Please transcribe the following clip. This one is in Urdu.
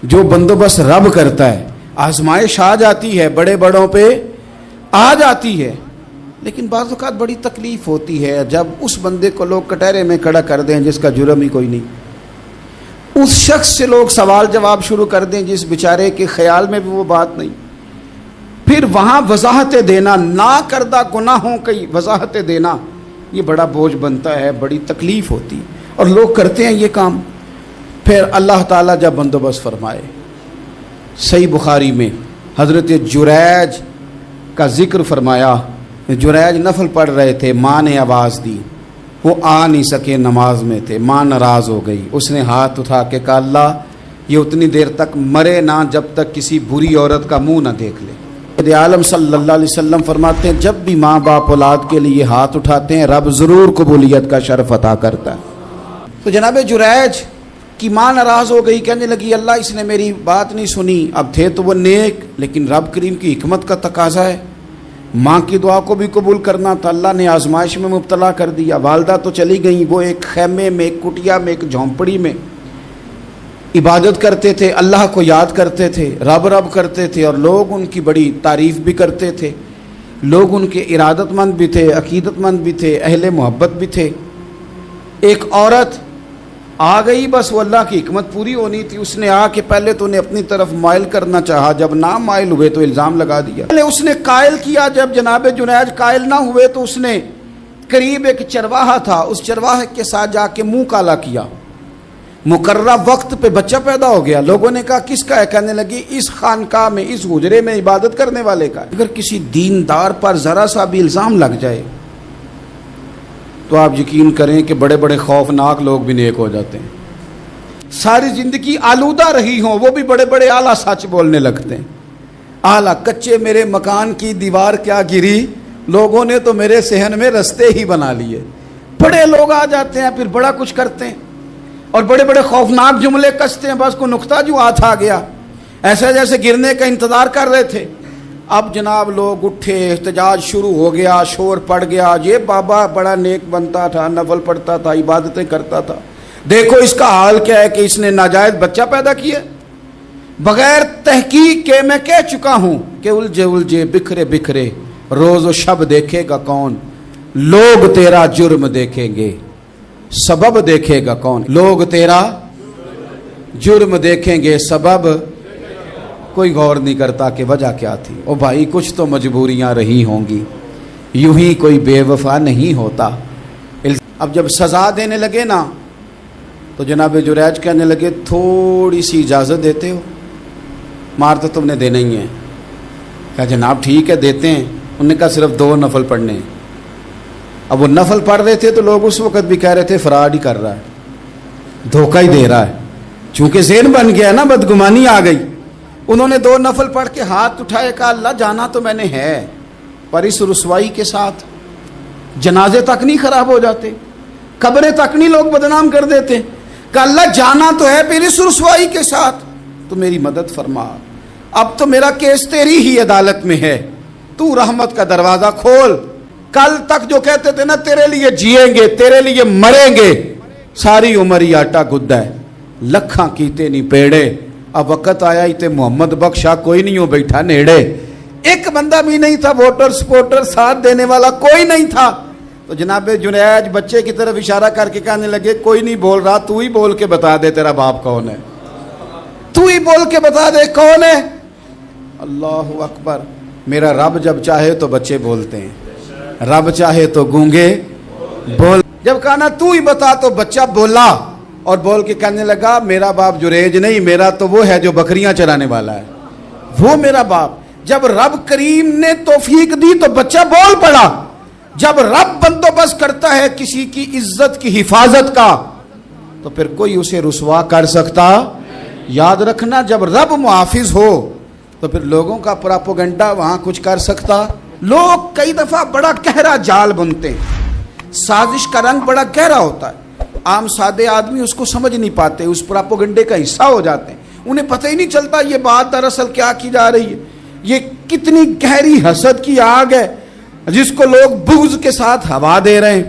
جو بندوبست رب کرتا ہے. آزمائش آ جاتی ہے, بڑے بڑوں پہ آ جاتی ہے, لیکن بعض اوقات بڑی تکلیف ہوتی ہے جب اس بندے کو لوگ کٹہرے میں کھڑا کر دیں جس کا جرم ہی کوئی نہیں, اس شخص سے لوگ سوال جواب شروع کر دیں جس بیچارے کے خیال میں بھی وہ بات نہیں. پھر وہاں وضاحتیں دینا, نہ کردہ گناہوں کی وضاحتیں دینا, یہ بڑا بوجھ بنتا ہے, بڑی تکلیف ہوتی, اور لوگ کرتے ہیں یہ کام. پھر اللہ تعالیٰ جب بندوبست فرمائے, صحیح بخاری میں حضرت جریج کا ذکر فرمایا. جریج نفل پڑھ رہے تھے, ماں نے آواز دی, وہ آ نہیں سکے, نماز میں تھے, ماں ناراض ہو گئی. اس نے ہاتھ اٹھا کے کہا اللہ یہ اتنی دیر تک مرے نہ جب تک کسی بری عورت کا منہ نہ دیکھ لے. عالم صلی اللہ علیہ وسلم فرماتے ہیں جب بھی ماں باپ اولاد کے لیے ہاتھ اٹھاتے ہیں رب ضرور قبولیت کا شرف عطا کرتا ہے. تو جناب جریج کی ماں ناراض ہو گئی, کہنے لگی اللہ اس نے میری بات نہیں سنی. اب تھے تو وہ نیک, لیکن رب کریم کی حکمت کا تقاضا ہے, ماں کی دعا کو بھی قبول کرنا تھا. اللہ نے آزمائش میں مبتلا کر دیا. والدہ تو چلی گئیں, وہ ایک خیمے میں, ایک کٹیا میں, ایک جھونپڑی میں عبادت کرتے تھے, اللہ کو یاد کرتے تھے, رب رب کرتے تھے, اور لوگ ان کی بڑی تعریف بھی کرتے تھے. لوگ ان کے ارادت مند بھی تھے, عقیدت مند بھی تھے, اہل محبت بھی تھے. ایک عورت آ گئی, بس وہ اللہ کی حکمت پوری ہونی تھی. اس نے آ کے پہلے تو انہیں اپنی طرف مائل کرنا چاہا, جب نہ مائل ہوئے تو الزام لگا دیا. پہلے اس نے قائل کیا, جب جناب جنید قائل نہ ہوئے تو اس نے قریب ایک چرواہا تھا, اس چرواہے کے ساتھ جا کے منہ کالا کیا. مقررہ وقت پہ بچہ پیدا ہو گیا. لوگوں نے کہا کس کا ہے؟ کہنے لگی اس خانقاہ میں, اس حجرے میں عبادت کرنے والے کا. اگر کسی دیندار پر ذرا سا بھی الزام لگ جائے تو آپ یقین کریں کہ بڑے بڑے خوفناک لوگ بھی نیک ہو جاتے ہیں. ساری زندگی آلودہ رہی ہوں وہ بھی بڑے بڑے اعلیٰ سچ بولنے لگتے ہیں. اعلیٰ کچے میرے مکان کی دیوار کیا گری, لوگوں نے تو میرے صحن میں رستے ہی بنا لیے. بڑے لوگ آ جاتے ہیں, پھر بڑا کچھ کرتے ہیں اور بڑے بڑے خوفناک جملے کستے ہیں. بس کو نقطہ جو ہاتھ آ گیا, ایسے جیسے گرنے کا انتظار کر رہے تھے. اب جناب لوگ اٹھے, احتجاج شروع ہو گیا, شور پڑ گیا. یہ بابا بڑا نیک بنتا تھا, نفل پڑھتا تھا, عبادتیں کرتا تھا, دیکھو اس کا حال کیا ہے کہ اس نے ناجائز بچہ پیدا کیا. بغیر تحقیق کے میں کہہ چکا ہوں کہ الجھے الجھے بکھرے بکھرے روز و شب دیکھے گا کون, لوگ تیرا جرم دیکھیں گے سبب دیکھے گا کون. لوگ تیرا جرم دیکھیں گے, سبب کوئی غور نہیں کرتا کہ وجہ کیا تھی. او بھائی کچھ تو مجبوریاں رہی ہوں گی, یوں ہی کوئی بے وفا نہیں ہوتا. اب جب سزا دینے لگے نا تو جناب جریج کہنے لگے تھوڑی سی اجازت دیتے ہو, مار تو تم نے دینا ہی ہے. کہا جناب ٹھیک ہے دیتے ہیں. انہوں نے کہا صرف 2 نفل پڑھنے ہیں. اب وہ نفل پڑھ رہے تھے تو لوگ اس وقت بھی کہہ رہے تھے فراڈ ہی کر رہا ہے, دھوکہ ہی دے رہا ہے. چونکہ ذہن بن گیا نا, بدگمانی آ گئی. انہوں نے 2 نفل پڑھ کے ہاتھ اٹھائے, کہا اللہ جانا تو میں نے ہے, پر اس رسوائی کے ساتھ جنازے تک نہیں خراب ہو جاتے, قبریں تک نہیں لوگ بدنام کر دیتے. کہا اللہ جانا تو ہے, پھر اس رسوائی کے ساتھ تو میری مدد فرما. اب تو میرا کیس تیری ہی عدالت میں ہے, تو رحمت کا دروازہ کھول. کل تک جو کہتے تھے نا تیرے لیے جیئیں گے, تیرے لیے مریں گے, ساری عمر ہی آٹا گدہ ہے, لکھاں کیتے نہیں پیڑے. اب وقت آیا ہی تے محمد بخشا کوئی نہیں ہو بیٹھا نیڑے. ایک بندہ بھی نہیں تھا, ووٹر سپورٹر ساتھ دینے والا کوئی نہیں تھا. تو جناب جنید بچے کی طرف اشارہ کر کے کہنے لگے کوئی نہیں بول رہا, تو ہی بول کے بتا دے تیرا باپ کون ہے, تو ہی بول کے بتا دے کون ہے. اللہ اکبر. میرا رب جب چاہے تو بچے بولتے ہیں, رب چاہے تو گونگے بول. جب کہا نا تو ہی بتا تو بچہ بولا, اور بول کے کہنے لگا میرا باپ جریج نہیں, میرا تو وہ ہے جو بکریاں چرانے والا ہے, وہ میرا باپ. جب رب کریم نے توفیق دی تو بچہ بول پڑا. جب رب بندوبست کرتا ہے کسی کی عزت کی حفاظت کا تو پھر کوئی اسے رسوا کر سکتا. یاد رکھنا جب رب محافظ ہو تو پھر لوگوں کا پراپوگنڈا وہاں کچھ کر سکتا. لوگ کئی دفعہ بڑا گہرا جال بنتے ہیں, سازش کا رنگ بڑا گہرا ہوتا ہے. عام سادے آدمی اس کو سمجھ نہیں پاتے, اس پراپوگنڈے کا حصہ ہو جاتے ہیں, انہیں پتہ ہی نہیں چلتا یہ بات دراصل کیا کی جا رہی ہے. یہ کتنی گہری حسد کی آگ ہے جس کو لوگ بغض کے ساتھ ہوا دے رہے ہیں.